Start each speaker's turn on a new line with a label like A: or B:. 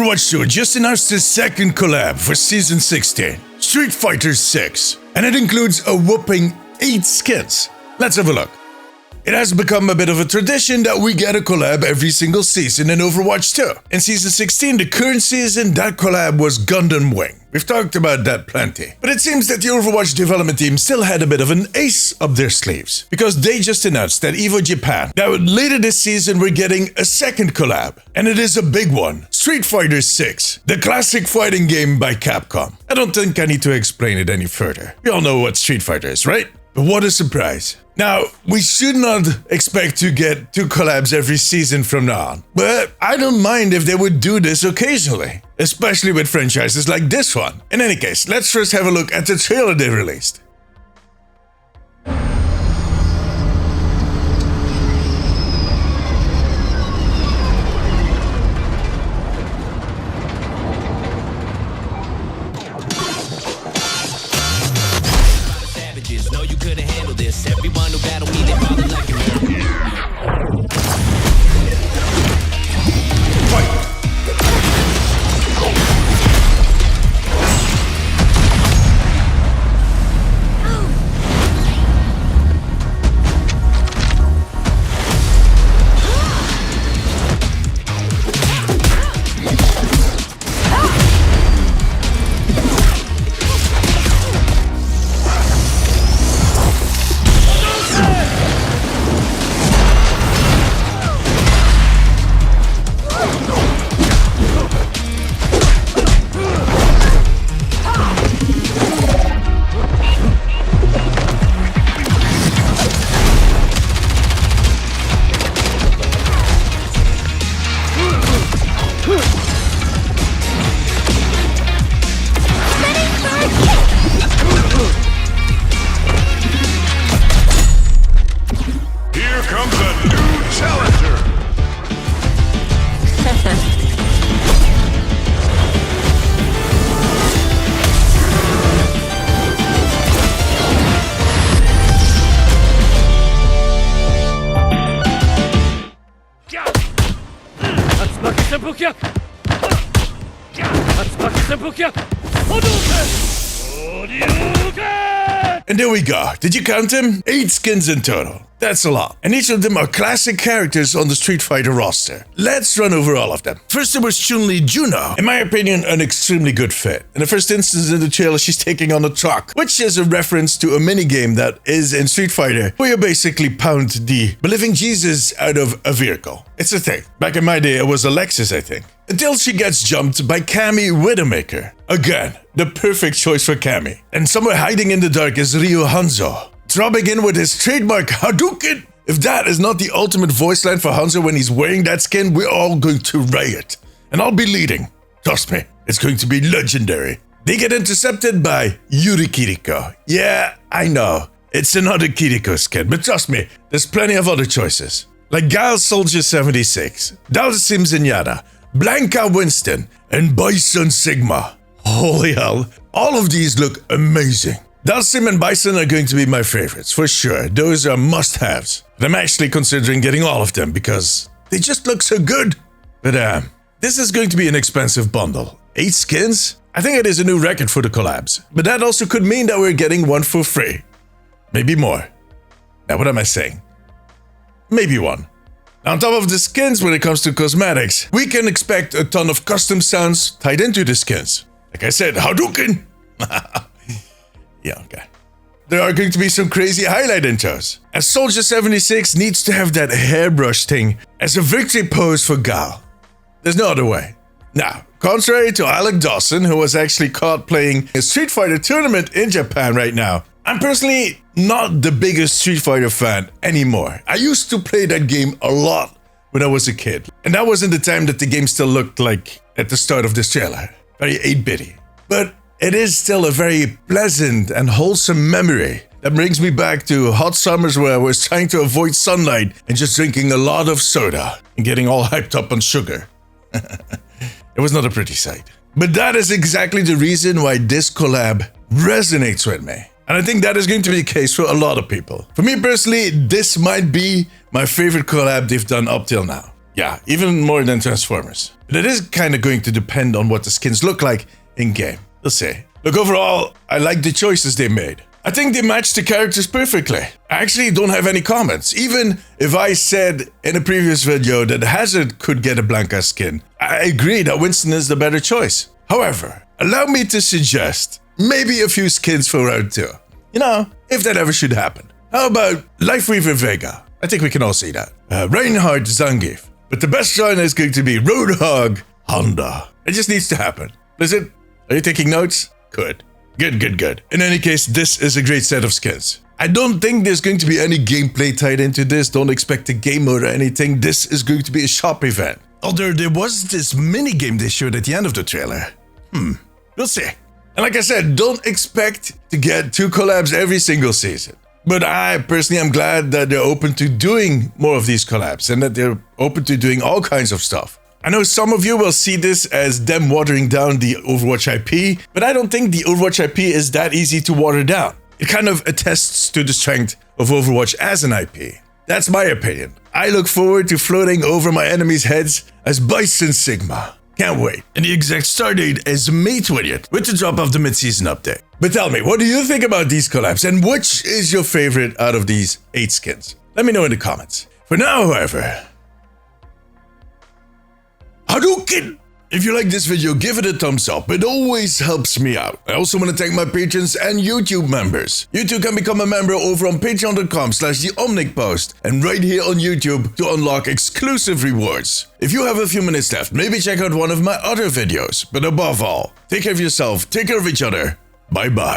A: Overwatch 2 just announced its second collab for Season 16, Street Fighter 6, and it includes a whopping 8 skins. Let's have a look. It has become a bit of a tradition that we get a collab every single season in Overwatch 2. In Season 16, the current season, that collab was Gundam Wing. We've talked about that plenty. But it seems that the Overwatch development team still had a bit of an ace up their sleeves, because they just announced that EVO Japan, that later this season we're getting a second collab. And it is a big one. Street Fighter 6, the classic fighting game by Capcom. I don't think I need to explain it any further. We all know what Street Fighter is, right? But what a surprise. Now, we should not expect to get 2 collabs every season from now on, but I don't mind if they would do this occasionally, especially with franchises like this one. In any case, let's first have a look at the trailer they released.
B: Everyone who battle me, they probably like it.
C: Here comes a new challenger!
A: And there we go. Did you count them? 8 skins in total. That's a lot. And each of them are classic characters on the Street Fighter roster. Let's run over all of them. First there was Chun-Li Juno. In my opinion, an extremely good fit. In the first instance in the trailer, she's taking on a truck, which is a reference to a minigame that is in Street Fighter, where you basically pound the believing Jesus out of a vehicle. It's a thing. Back in my day, it was a Lexus, I think. Until she gets jumped by Cammy Widowmaker. Again, the perfect choice for Cammy. And somewhere hiding in the dark is Ryu Hanzo, dropping in with his trademark Hadouken. If that is not the ultimate voice line for Hanzo when he's wearing that skin, we're all going to riot. And I'll be leading. Trust me, it's going to be legendary. They get intercepted by Yuri Kiriko. Yeah, I know, it's another Kiriko skin, but trust me, there's plenty of other choices. Like Guile Soldier 76, Dalsim Zenyatta, Blanca Winston, and Bison Sigma. Holy hell, all of these look amazing. Dalsim and Bison are going to be my favorites, for sure. Those are must-haves. And I'm actually considering getting all of them because they just look so good. But this is going to be an expensive bundle. 8 skins? I think it is a new record for the collabs. But that also could mean that we're getting one for free. Maybe more. Now what am I saying? Maybe one. Now, on top of the skins, when it comes to cosmetics, we can expect a ton of custom sounds tied into the skins. Like I said, Hadouken! Yeah, okay. There are going to be some crazy highlight intros, as Soldier 76 needs to have that hairbrush thing as a victory pose for Guile. There's no other way. Now, contrary to Alec Dawson, who was actually caught playing a Street Fighter tournament in Japan right now, I'm personally not the biggest Street Fighter fan anymore. I used to play that game a lot when I was a kid, and that was in the time that the game still looked like at the start of this trailer. Very 8-bitty. But it is still a very pleasant and wholesome memory that brings me back to hot summers where I was trying to avoid sunlight and just drinking a lot of soda and getting all hyped up on sugar. It was not a pretty sight. But that is exactly the reason why this collab resonates with me. And I think that is going to be the case for a lot of people. For me personally, this might be my favorite collab they've done up till now. Yeah, even more than Transformers. But it is kind of going to depend on what the skins look like in-game. We'll see. Look, overall, I like the choices they made. I think they match the characters perfectly. I actually don't have any comments. Even if I said in a previous video that Hazard could get a Blanca skin, I agree that Winston is the better choice. However, allow me to suggest maybe a few skins for round 2. You know, if that ever should happen. How about Lifeweaver Vega? I think we can all see that. Reinhardt Zangief. But the best joiner is going to be Roadhog Honda. It just needs to happen. Listen, are you taking notes? Good. Good. In any case, this is a great set of skins. I don't think there's going to be any gameplay tied into this. Don't expect a game mode or anything. This is going to be a shop event. Although there was this mini game they showed at the end of the trailer. We'll see. And like I said, don't expect to get 2 collabs every single season. But I personally am glad that they're open to doing more of these collabs and that they're open to doing all kinds of stuff. I know some of you will see this as them watering down the Overwatch IP, but I don't think the Overwatch IP is that easy to water down. It kind of attests to the strength of Overwatch as an IP. That's my opinion. I look forward to floating over my enemies' heads as Bison Sigma. Can't wait. And the exact start date is May 20th with the drop of the mid-season update. But tell me, what do you think about these collabs and which is your favorite out of these 8 skins? Let me know in the comments. For now, however, Hadouken! If you like this video, give it a thumbs up. It always helps me out. I also want to thank my patrons and YouTube members. You too can become a member over on patreon.com/theomnicpost and right here on YouTube to unlock exclusive rewards. If you have a few minutes left, maybe check out one of my other videos. But above all, take care of yourself, take care of each other. Bye bye.